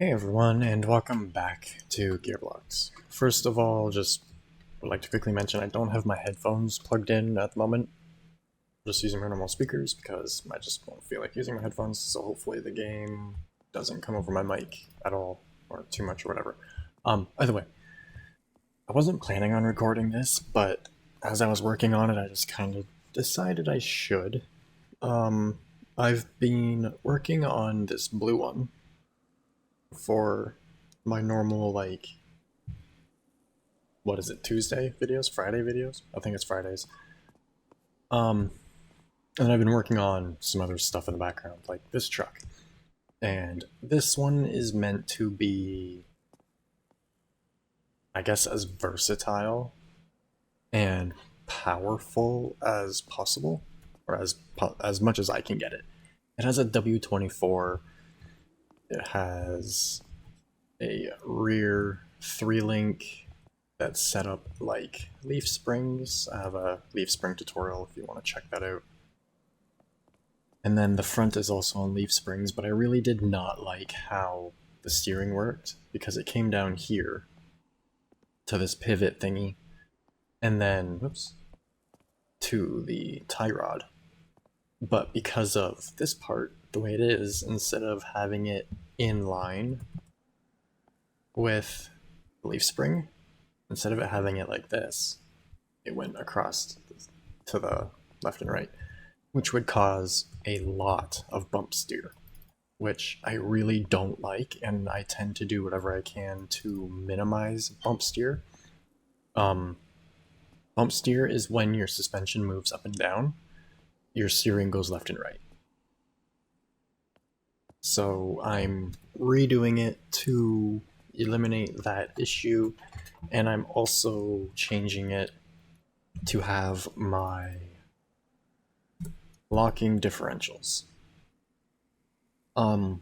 Hey everyone, and welcome back to Gearblocks. First of all, just would like to quickly mention I don't have my headphones plugged in at the moment. I'm just using my normal speakers because I just don't feel like using my headphones, so hopefully the game doesn't come over my mic at all, or too much or whatever. Either way, I wasn't planning on recording this, but as I was working on it, I just kind of decided I should. I've been working on this blue one for my normal, like, what is it, Tuesday videos? Friday videos? I think it's Fridays. And then I've been working on some other stuff in the background, like this truck. And this one is meant to be, I guess, as versatile and powerful as possible, or as much as I can get it. It has a W24. It has a rear 3-link that's set up like leaf springs. I have a leaf spring tutorial if you want to check that out. And then the front is also on leaf springs, but I really did not like how the steering worked because it came down here to this pivot thingy and then, whoops, to the tie rod. But because of this part, the way it is, instead of having it in line with the leaf spring, instead of it having it like this, it went across to the left and right, which would cause a lot of bump steer, which I really don't like, and I tend to do whatever I can to minimize bump steer. Bump steer is when your suspension moves up and down, your steering goes left and right. So I'm redoing it to eliminate that issue, and I'm also changing it to have my locking differentials. Even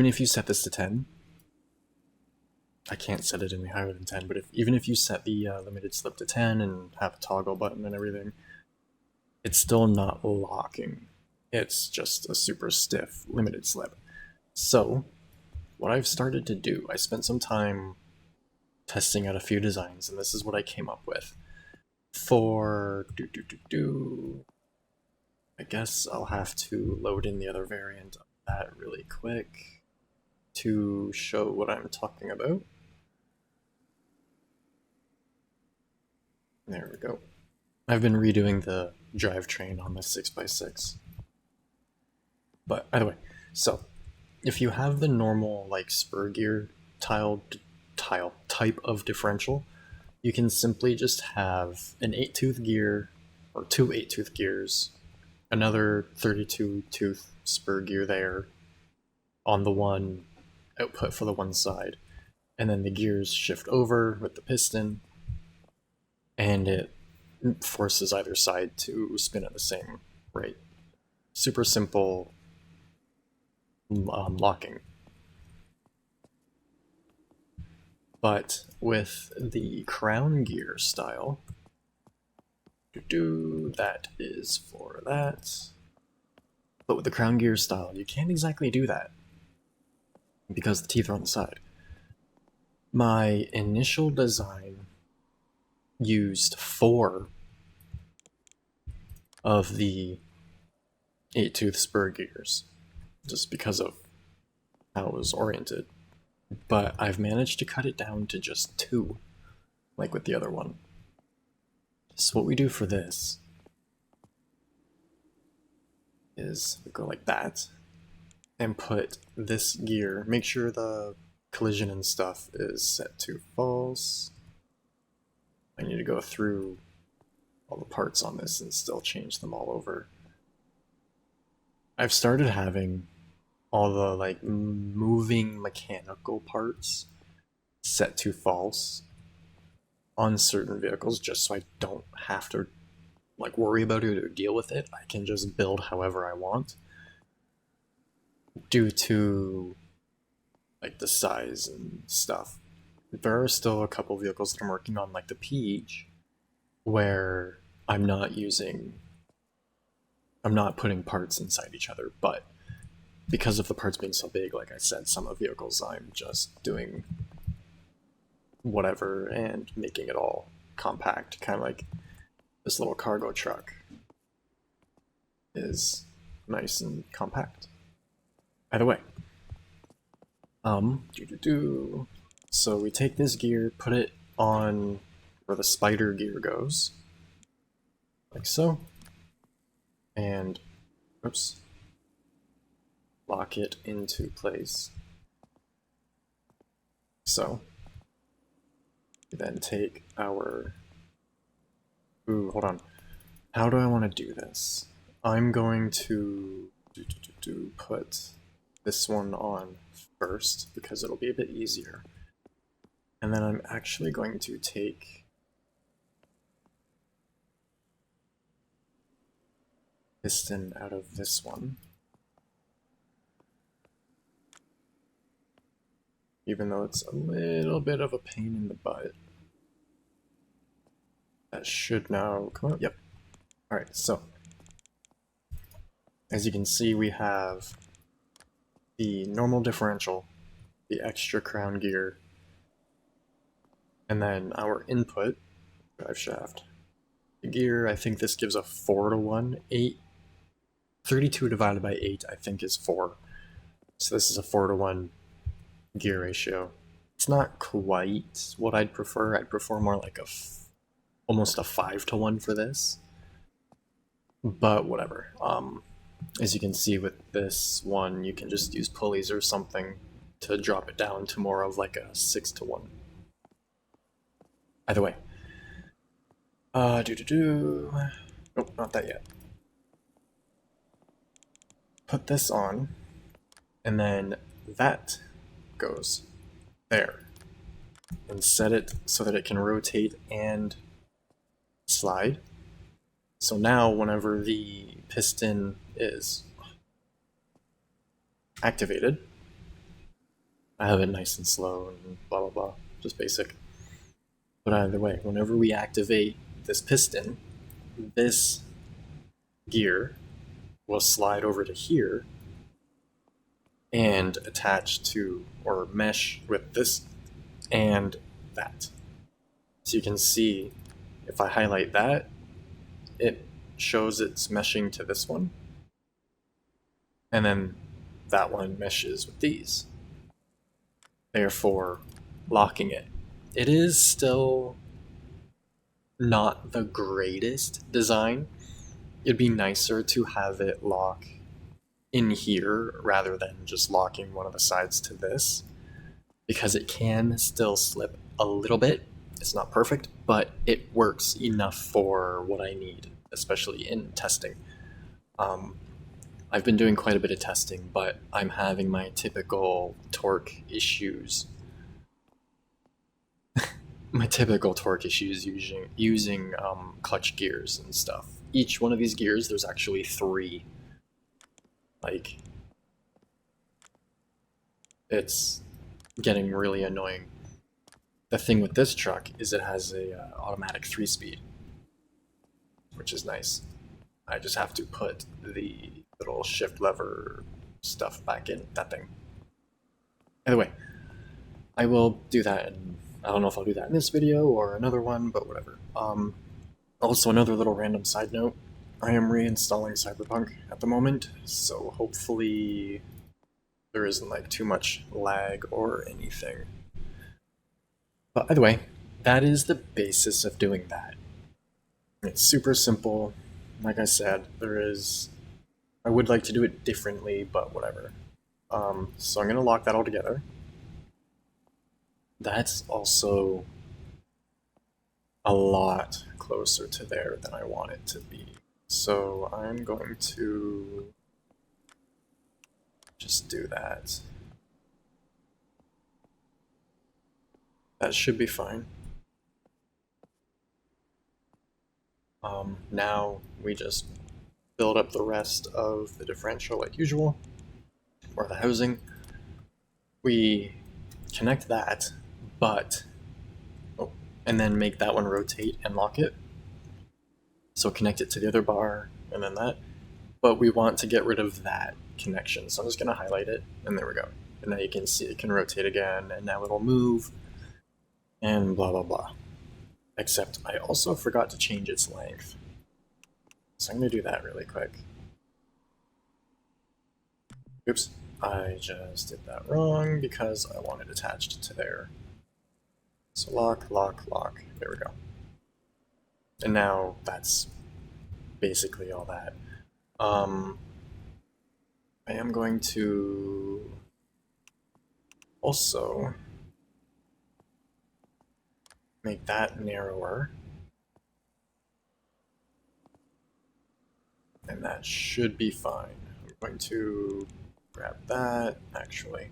if you set this to 10, I can't set it any higher than 10, but even if you set the limited slip to 10 and have a toggle button and everything, it's still not locking. It's just a super stiff limited slip. So what I've started to do, I spent some time testing out a few designs, and this is what I came up with. For I guess I'll have to load in the other variant of that really quick to show what I'm talking about. There we go. I've been redoing the drivetrain on the 6x6. But either way, so if you have the normal like spur gear type of differential, you can simply just have an 8-tooth gear or two 8-tooth gears, another 32-tooth spur gear there on the one output for the one side, and then the gears shift over with the piston, and it forces either side to spin at the same rate. Super simple locking. But with the crown gear style, that is for that. But with the crown gear style, you can't exactly do that because the teeth are on the side. My initial design used 4 of the 8-tooth spur gears just because of how it was oriented. But I've managed to cut it down to just 2, like with the other one. So what we do for this is we go like that, and put this gear, make sure the collision and stuff is set to false. I need to go through all the parts on this and still change them all over. I've started having all the like moving mechanical parts set to false on certain vehicles just so I don't have to like worry about it or deal with it. I can just build however I want due to like the size and stuff. There are still a couple vehicles that I'm working on, like the Peach, where I'm not putting parts inside each other, but because of the parts being so big, like I said, some of the vehicles I'm just doing whatever and making it all compact, kind of like this little cargo truck is nice and compact. Either way, so we take this gear, put it on where the spider gear goes, like so, and oops, lock it into place. So we then take our, hold on, how do I want to do this? I'm going to put this one on first because it'll be a bit easier. And then I'm actually going to take piston out of this one. Even though it's a little bit of a pain in the butt. That should now come out. Yep. Alright, so as you can see, we have the normal differential, the extra crown gear, and then our input drive shaft. The gear, I think this gives a 4:1. 32 divided by 8, I think, is 4. So this is a 4:1 gear ratio. It's not quite what I'd prefer. I'd prefer more like almost a 5:1 for this. But whatever. As you can see with this one, you can just use pulleys or something to drop it down to more of like a 6:1. Either way. Nope, not that yet. Put this on, and then that goes there. And set it so that it can rotate and slide. So now whenever the piston is activated, I have it nice and slow and blah blah blah, just basic. But either way, whenever we activate this piston, this gear will slide over to here and attach to or mesh with this and that. So you can see if I highlight that, it shows it's meshing to this one, and then that one meshes with these, therefore locking it. It is still not the greatest design. It'd be nicer to have it lock in here rather than just locking one of the sides to this, because it can still slip a little bit. It's not perfect, but it works enough for what I need, especially in testing. I've been doing quite a bit of testing, but I'm having my typical torque issues. using clutch gears and stuff. Each one of these gears, there's actually 3. Like, it's getting really annoying. The thing with this truck is it has a automatic 3-speed, which is nice. I just have to put the little shift lever stuff back in that thing. Either way, I will do that, and I don't know if I'll do that in this video or another one, but whatever. Also, another little random side note, I am reinstalling Cyberpunk at the moment, so hopefully there isn't like too much lag or anything. But either way, that is the basis of doing that. It's super simple. Like I said, I would like to do it differently, but whatever. So I'm going to lock that all together. That's also a lot closer to there than I want it to be. So I'm going to just do that. That should be fine. Now we just build up the rest of the differential like usual, or the housing. We connect that, and then make that one rotate and lock it. So connect it to the other bar, and then that. But we want to get rid of that connection. So I'm just going to highlight it, and there we go. And now you can see it can rotate again, and now it'll move, and blah blah blah. Except I also forgot to change its length. So I'm going to do that really quick. Oops, I just did that wrong because I want it attached to there. So lock, lock, lock. There we go. And now that's basically all that. I am going to also make that narrower. And that should be fine. I'm going to grab that, actually.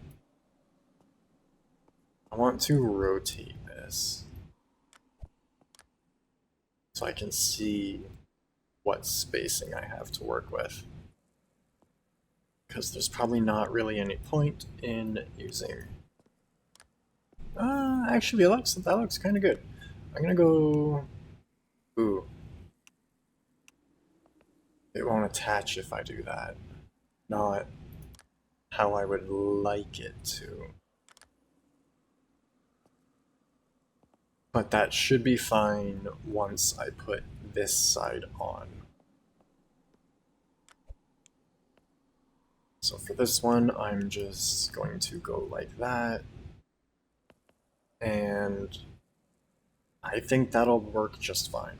I want to rotate this so I can see what spacing I have to work with. Because there's probably not really any point in using... actually, that looks kind of good. I'm gonna go... Ooh. It won't attach if I do that. Not how I would like it to. But that should be fine once I put this side on. So for this one, I'm just going to go like that. And I think that'll work just fine.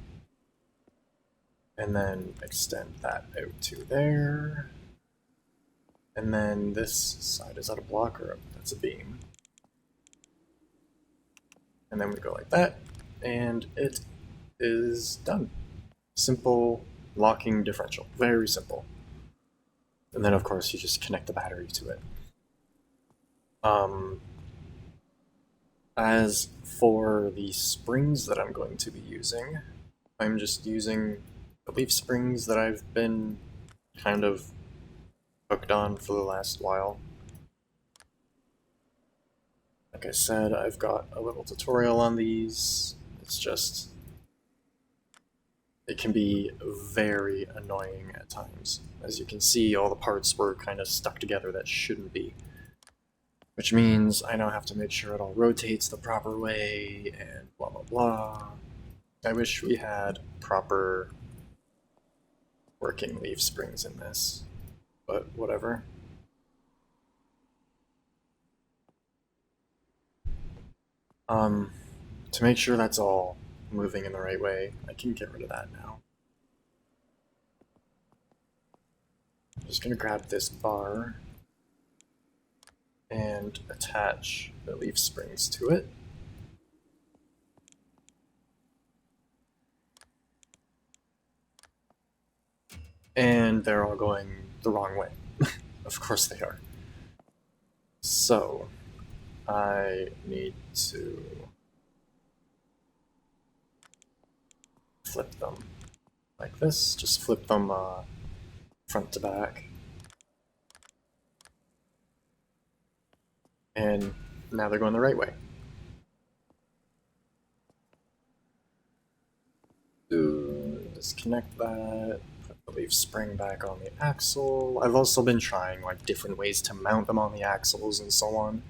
And then extend that out to there. And then this side, is that a block or that's a beam? And then we go like that, and it is done. Simple locking differential, very simple. And then of course you just connect the battery to it. As for the springs that I'm going to be using, I'm just using the leaf springs that I've been kind of hooked on for the last while. Like I said, I've got a little tutorial on these. It's just... it can be very annoying at times. As you can see, all the parts were kind of stuck together that shouldn't be. Which means I now have to make sure it all rotates the proper way, and blah blah blah. I wish we had proper working leaf springs in this, but whatever. To make sure that's all moving in the right way, I can get rid of that now. I'm just gonna grab this bar and attach the leaf springs to it. And they're all going the wrong way. Of course they are. So, I need to flip them like this. Just flip them front to back. And now they're going the right way. Disconnect that, put the leaf spring back on the axle. I've also been trying like different ways to mount them on the axles and so on.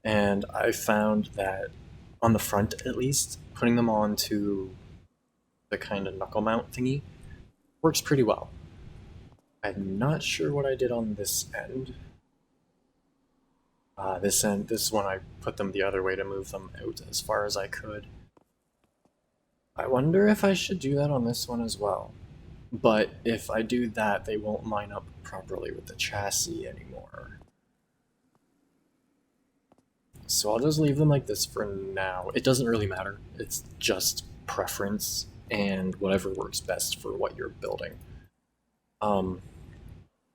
And I found that on the front at least, putting them onto the kind of knuckle mount thingy works pretty well. I'm not sure what I did on this end. This one I put them the other way to move them out as far as I could. I wonder if I should do that on this one as well. But if I do that, they won't line up properly with the chassis anymore. So I'll just leave them like this for now. It doesn't really matter. It's just preference and whatever works best for what you're building. By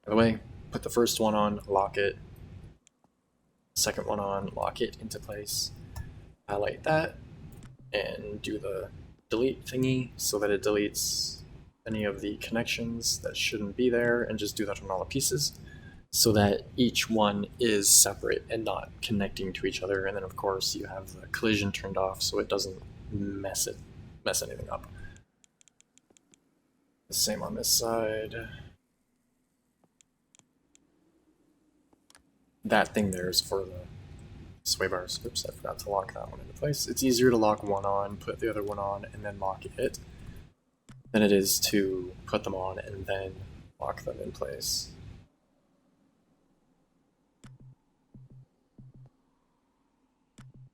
the way, put the first one on, lock it. Second one on, lock it into place. Highlight that and do the delete thingy so that it deletes any of the connections that shouldn't be there, and just do that on all the pieces so that each one is separate and not connecting to each other. And then of course you have the collision turned off so it doesn't mess anything up. The same on this side. that thing there is for the sway bars. Oops, I forgot to lock that one into place. It's easier to lock one on, put the other one on, and then lock it, than it is to put them on and then lock them in place.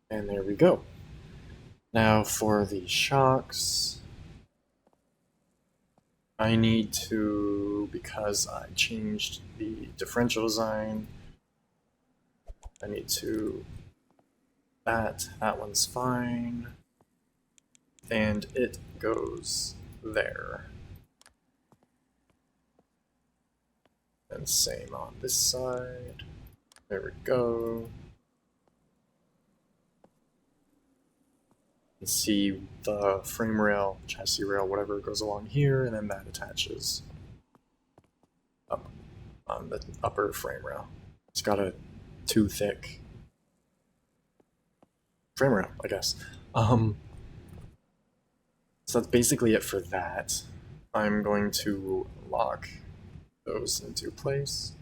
And there we go. Now for the shocks, I need to, because I changed the differential design, I need to, that one's fine, and it goes there. And same on this side. There we go. You see the frame rail, chassis rail, whatever goes along here, and then that attaches up on the upper frame rail. It's got a too thick frame rail, I guess. So that's basically it for that. I'm going to lock those into place.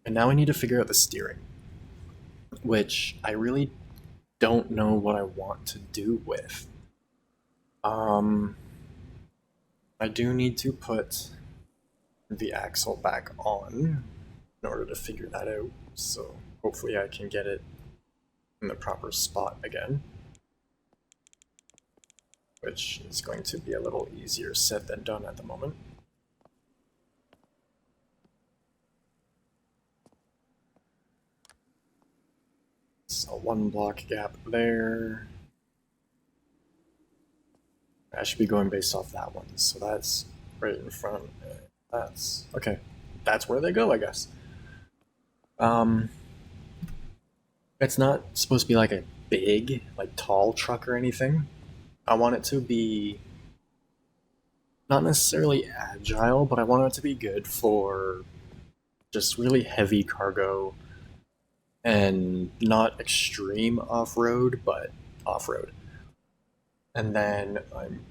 And now I need to figure out the steering, which I really don't know what I want to do with. I do need to put the axle back on in order to figure that out, so hopefully I can get it in the proper spot again, which is going to be a little easier said than done at the moment. So one block gap there. I should be going based off that one, so that's right in front. That's okay. That's where they go, I guess. It's not supposed to be like a big, like tall truck or anything. I want it to be not necessarily agile, but I want it to be good for just really heavy cargo and not extreme off-road, but off-road. And then I'm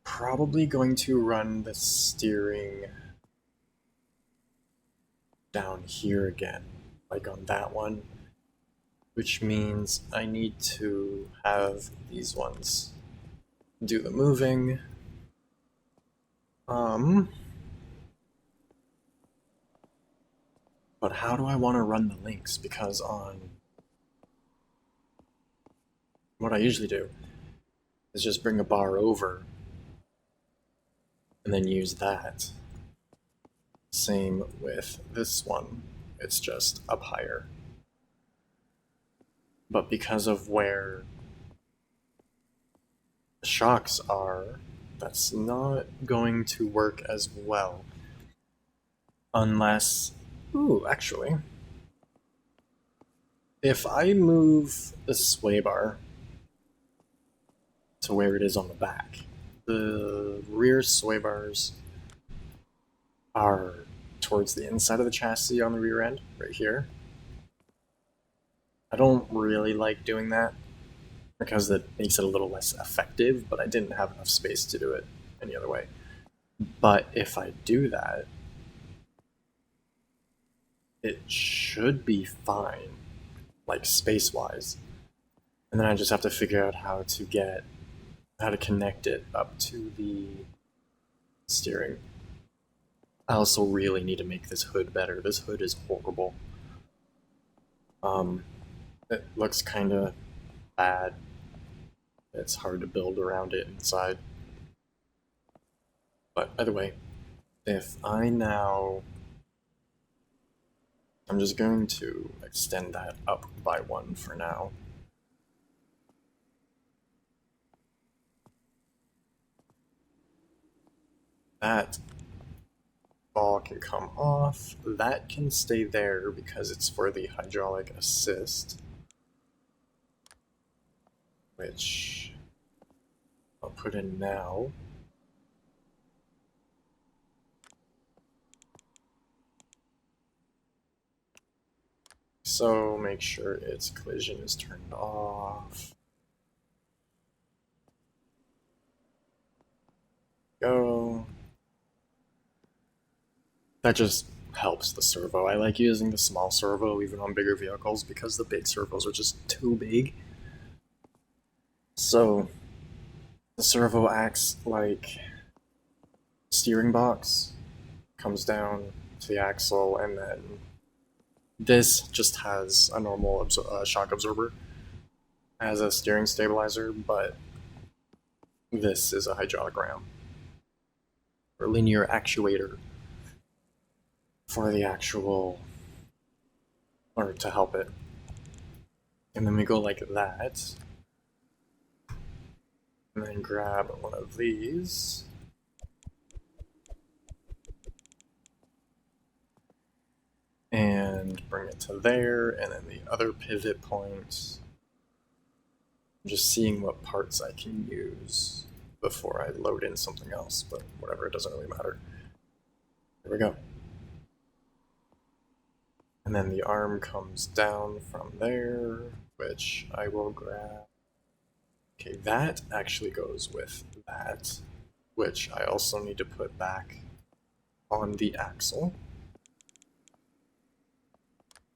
probably going to run the steering down here again, like on that one, which means I need to have these ones do the moving. But how do I want to run the links? Because on what I usually do is just bring a bar over and then use that. Same with this one, it's just up higher. But because of where the shocks are, that's not going to work as well. Unless, ooh, actually, if I move the sway bar to where it is on the back, the rear sway bars are towards the inside of the chassis on the rear end, right here. I don't really like doing that because it makes it a little less effective, but I didn't have enough space to do it any other way. But if I do that, it should be fine, like space-wise. And then I just have to figure out how to connect it up to the steering. I also really need to make this hood better. This hood is horrible. It looks kind of bad. It's hard to build around it inside. But either way, if I now... I'm just going to extend that up by one for now. That ball can come off. That can stay there because it's for the hydraulic assist, which I'll put in now. So make sure its collision is turned off. Go. That just helps the servo. I like using the small servo even on bigger vehicles because the big servos are just too big. So the servo acts like steering box, comes down to the axle, and then this just has a normal shock absorber as a steering stabilizer, but this is a hydraulic ram or linear actuator for the actual, or to help it. And then we go like that, and then grab one of these. And bring it to there, and then the other pivot point. I'm just seeing what parts I can use before I load in something else, but whatever, it doesn't really matter. Here we go. And then the arm comes down from there, which I will grab. Okay, that actually goes with that, which I also need to put back on the axle,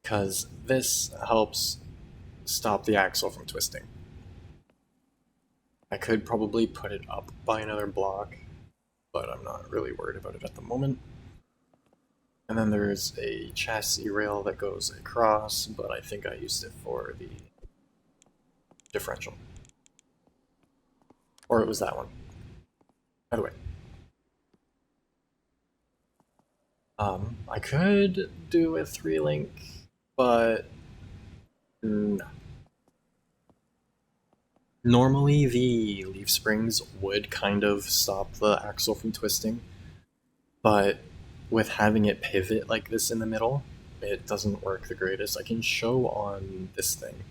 because this helps stop the axle from twisting. I could probably put it up by another block, but I'm not really worried about it at the moment. And then there's a chassis rail that goes across, but I think I used it for the differential. Or it was that one. Either way. I could do a 3-link, but no. Normally the leaf springs would kind of stop the axle from twisting, but with having it pivot like this in the middle, it doesn't work the greatest. I can show on this thing.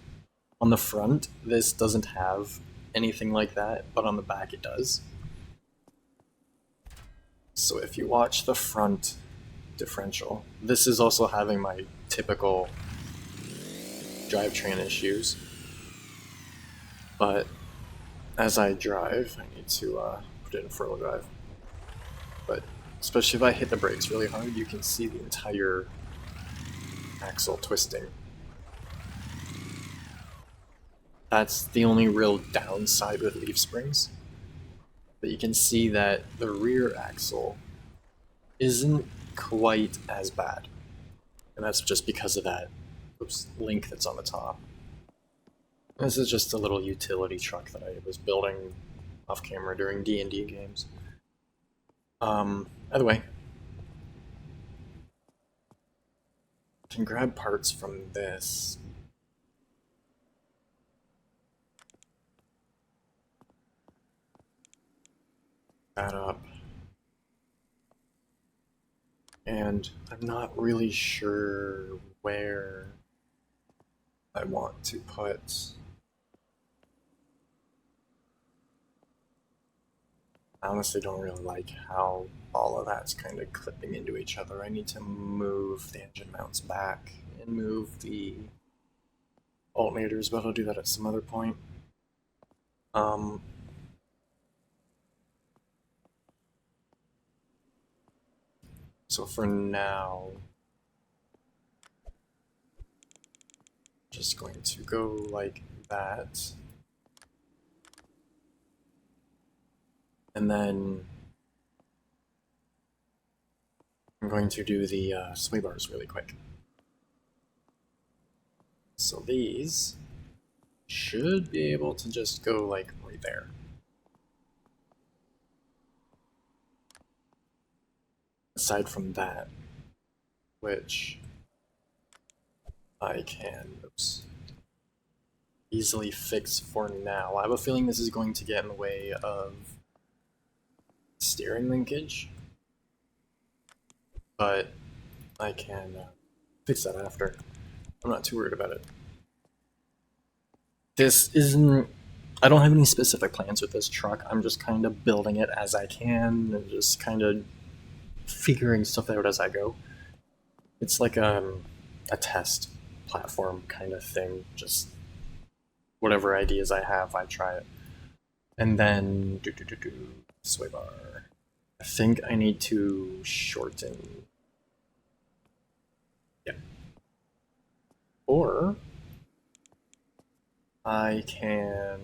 On the front, this doesn't have anything like that, but on the back it does. So if you watch the front differential, this is also having my typical drivetrain issues. But as I drive, I need to put it in four-wheel drive. But especially if I hit the brakes really hard, you can see the entire axle twisting. That's the only real downside with leaf springs. But you can see that the rear axle isn't quite as bad. And that's just because of that link that's on the top. This is just a little utility truck that I was building off camera during D&D games. Either way, I can grab parts from this. That up. And I'm not really sure where I want to put. I honestly don't really like how all of that's kind of clipping into each other. I need to move the engine mounts back and move the alternators, but I'll do that at some other point. So for now, just going to go like that. And then I'm going to do the sway bars really quick. So these should be able to just go like right there. Aside from that, which I can easily fix for now. I have a feeling this is going to get in the way of steering linkage, but I can fix that after. I'm not too worried about it. This isn't... I don't have any specific plans with this truck. I'm just kind of building it as I can and just kind of figuring stuff out as I go. It's like a test platform kind of thing. Just whatever ideas I have, I try it. And then sway bar. I think I need to shorten Yeah. Or I can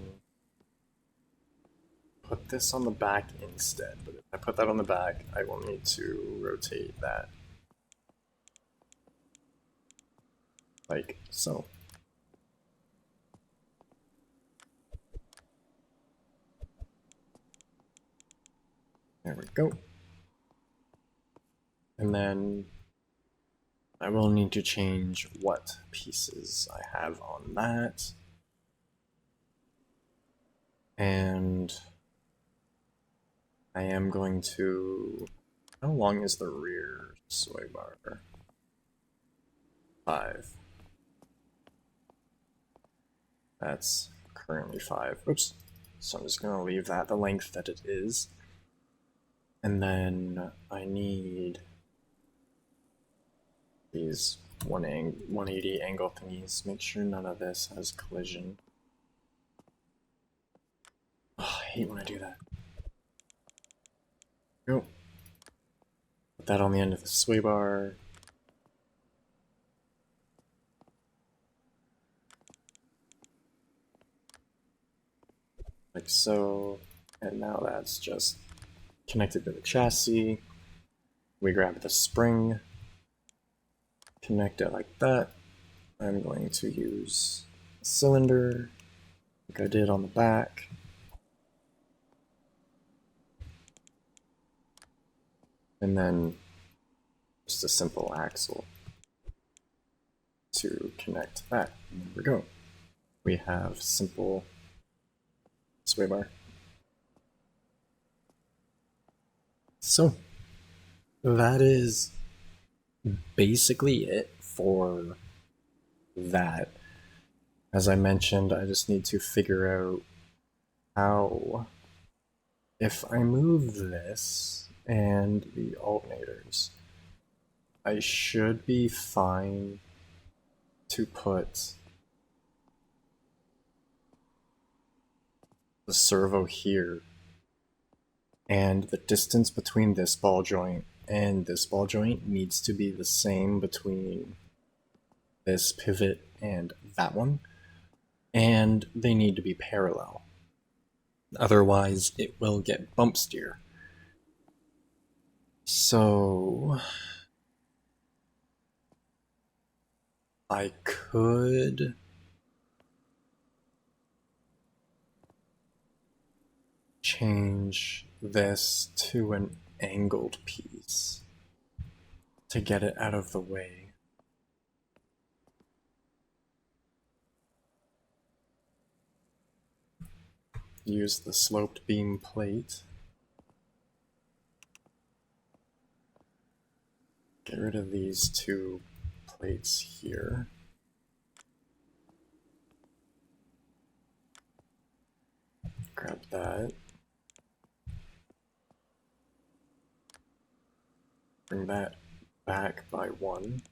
put this on the back instead, but if I put that on the back, I will need to rotate that. Like so. There we go. And then I will need to change what pieces I have on that. And I am going to... How long is the rear sway bar? 5. That's currently 5. Oops. So I'm just going to leave that the length that it is. And then I need these 180 angle thingies. Make sure none of this has collision. Oh, I hate when I do that. Go. Put that on the end of the sway bar. Like so. And now that's just connected to the chassis. We grab the spring, connect it like that. I'm going to use a cylinder, like I did on the back. And then just a simple axle to connect that. And there we go. We have simple sway bar. So that is basically it for that. As I mentioned, I just need to figure out how, if I move this and the alternators, I should be fine to put the servo here, and the distance between this ball joint and this ball joint needs to be the same between this pivot and that one, and they need to be parallel. Otherwise, it will get bump steer. So I could change this to an angled piece to get it out of the way. Use the sloped beam plate. Get rid of these 2 plates here. Grab that. Bring that back by 1.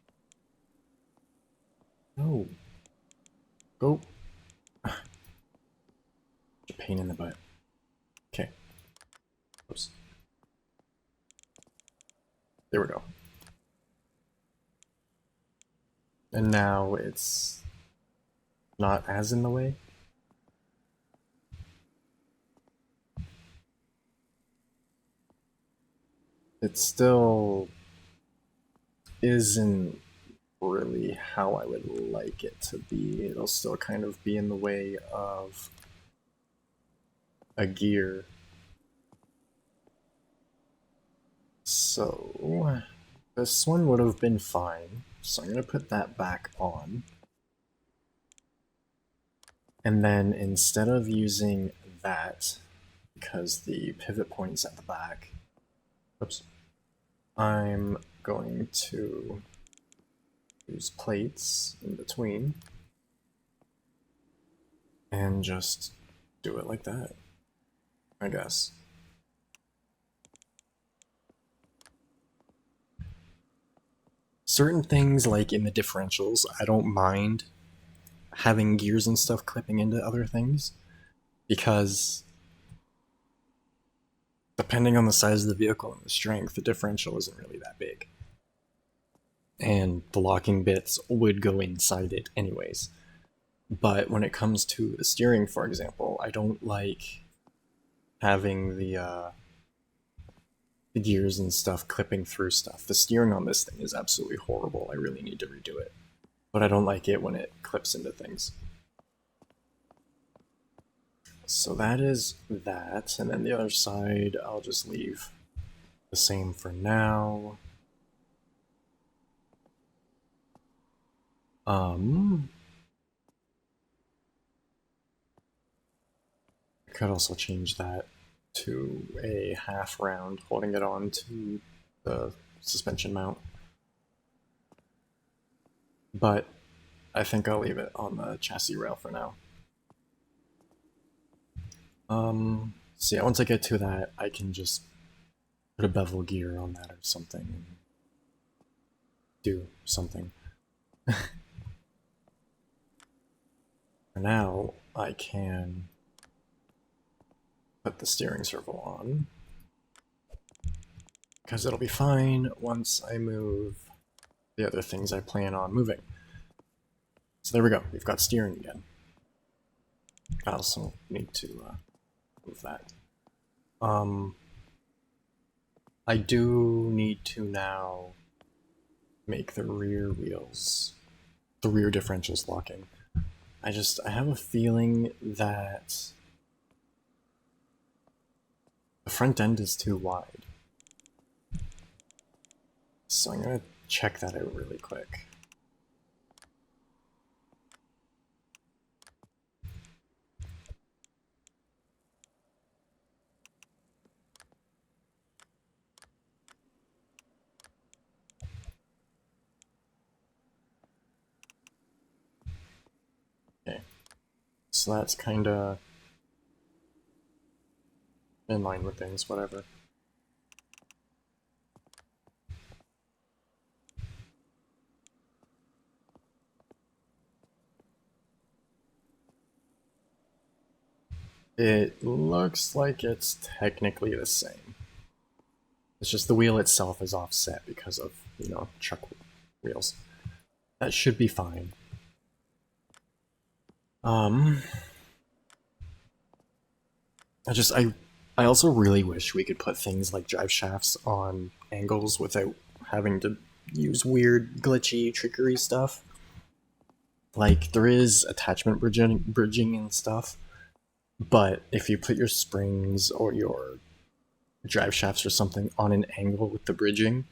No. Go. A pain in the butt. Okay. Oops. There we go. And now it's not as in the way. It still isn't really how I would like it to be. It'll still kind of be in the way of a gear. So this one would have been fine. So I'm going to put that back on. And then instead of using that, because the pivot point's at the back, oops, I'm going to use plates in between and just do it like that, I guess. Certain things, like in the differentials, I don't mind having gears and stuff clipping into other things, because depending on the size of the vehicle and the strength, the differential isn't really that big. and the locking bits would go inside it anyways. But when it comes to the steering, for example, I don't like having the gears and stuff clipping through stuff. The steering on this thing is absolutely horrible. I really need to redo it. But I don't like it when it clips into things. So that is that, and then the other side I'll just leave the same for now. I could also change that to a half round, holding it on to the suspension mount. But I think I'll leave it on the chassis rail for now. So yeah, once I get to that, I can just put a bevel gear on that or something and do something. For now, I can put the steering servo on, because it'll be fine once I move the other things I plan on moving. So there we go, we've got steering again. I also need to move that. I do need to now make the rear wheels, the rear differentials locking. I have a feeling that the front end is too wide. So I'm gonna check that out really quick. Okay, so that's kinda in line with things, whatever. It looks like it's technically the same. It's just the wheel itself is offset because of, you know, truck wheels. That should be fine. I also really wish we could put things like drive shafts on angles without having to use weird, glitchy, trickery stuff. Like, there is attachment bridging and stuff, but if you put your springs or your drive shafts or something on an angle with the bridging,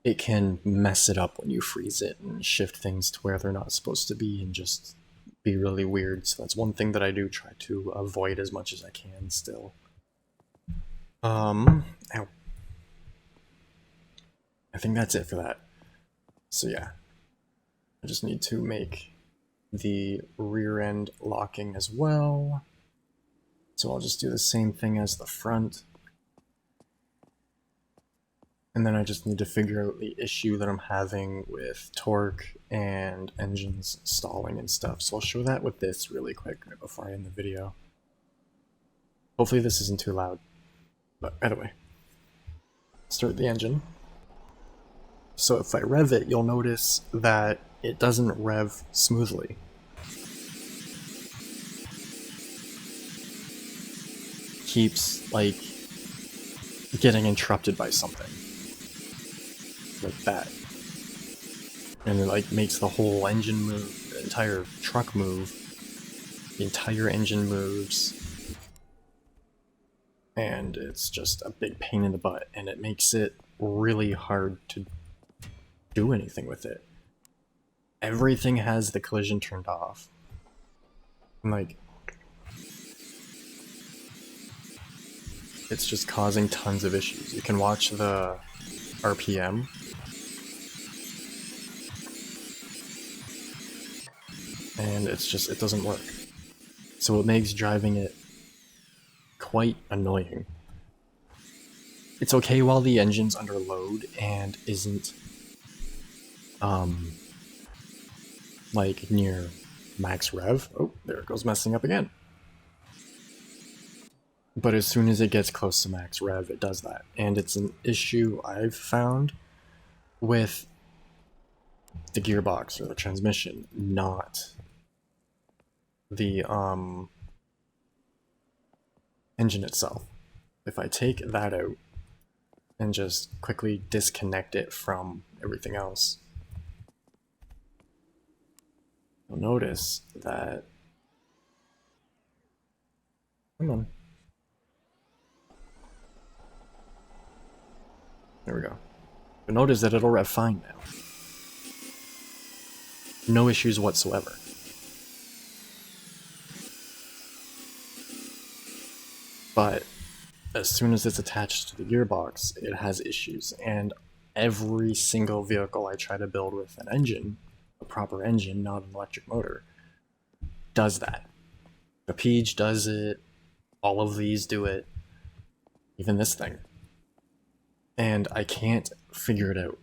it can mess it up when you freeze it and shift things to where they're not supposed to be and just be really weird. So that's one thing that I do try to avoid as much as I can still. Ow. I think that's it for that. So yeah, I just need to make the rear end locking as well. So I'll just do the same thing as the front. And then I just need to figure out the issue that I'm having with torque and engines stalling and stuff. So I'll show that with this really quick right before I end the video. Hopefully this isn't too loud. But either way, start the engine. So if I rev it, you'll notice that it doesn't rev smoothly. Keeps, like, getting interrupted by something. Like that. And it, like, makes the whole engine move, the entire truck move. The entire engine moves. And it's just a big pain in the butt, and it makes it really hard to do anything with it. Everything has the collision turned off. And, like, it's just causing tons of issues. You can watch the RPM. And it's just, it doesn't work. So it makes driving it quite annoying. It's okay while the engine's under load and isn't like near max rev. Oh, there it goes messing up again. But as soon as it gets close to max rev, it does that. And it's an issue I've found with the gearbox or the transmission, not the engine itself. If I take that out and just quickly disconnect it from everything else, you'll notice that, come on, there we go. You'll notice that it'll rev fine now. No issues whatsoever. But as soon as it's attached to the gearbox, it has issues. And every single vehicle I try to build with an engine, a proper engine, not an electric motor, does that. The Peach does it, all of these do it, even this thing. And I can't figure it out.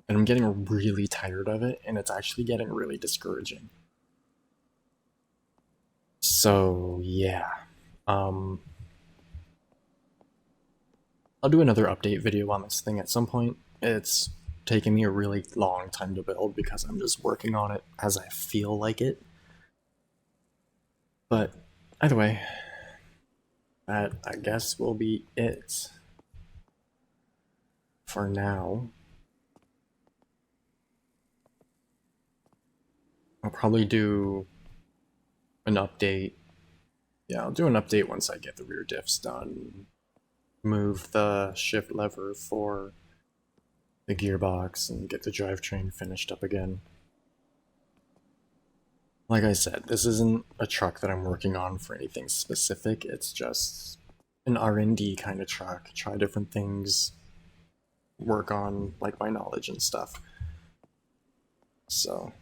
And I'm getting really tired of it, and it's actually getting really discouraging. So, yeah. I'll do another update video on this thing at some point. It's taken me a really long time to build because I'm just working on it as I feel like it. But either way, that I guess will be it for now. I'll probably do an update. Yeah, I'll do an update once I get the rear diffs done. Move the shift lever for the gearbox and get the drivetrain finished up again. Like I said, this isn't a truck that I'm working on for anything specific. It's just an R&D kind of truck. Try different things, work on like my knowledge and stuff. So,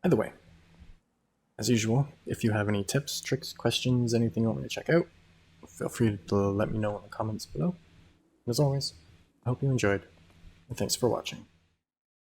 either way, as usual, if you have any tips, tricks, questions, anything you want me to check out, feel free to let me know in the comments below. And as always, I hope you enjoyed, and thanks for watching.